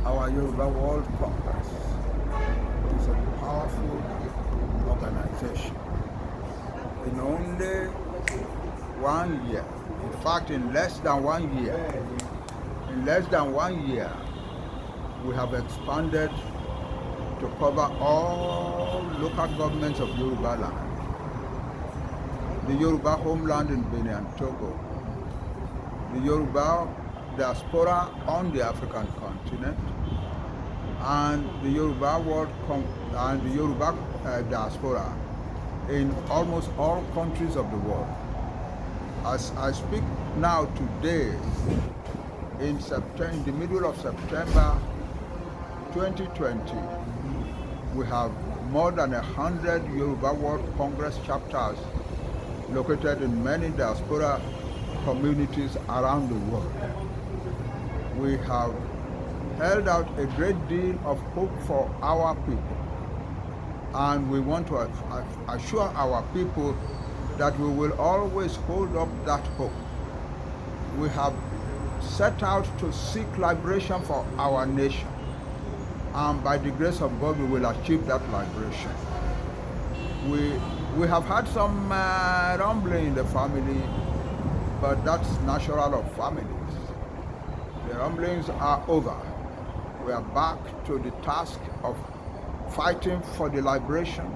Our Yoruba World Congress is a powerful organization. In only 1 year, in fact in less than 1 year, we have expanded to cover all local governments of Yoruba land, the Yoruba homeland in Benin and Togo, the Yoruba diaspora on the African continent, and the Yoruba diaspora in almost all countries of the world. As I speak now today, in the middle of September 2020, we have more than 100 Yoruba World Congress chapters located in many diaspora communities around the world. We have held out a great deal of hope for our people, and we want to assure our people that we will always hold up that hope. We have set out to seek liberation for our nation, and by the grace of God we will achieve that liberation. We have had some rumbling in the family, but that's natural of families. The rumblings are over. We are back to the task of fighting for the liberation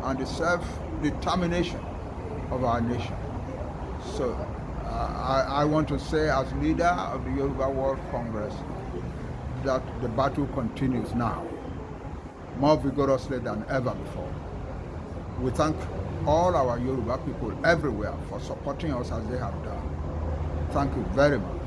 and the self-determination of our nation. So I want to say, as leader of the Yoruba World Congress, that the battle continues now, more vigorously than ever before. We thank all our Yoruba people everywhere for supporting us as they have done. Thank you very much.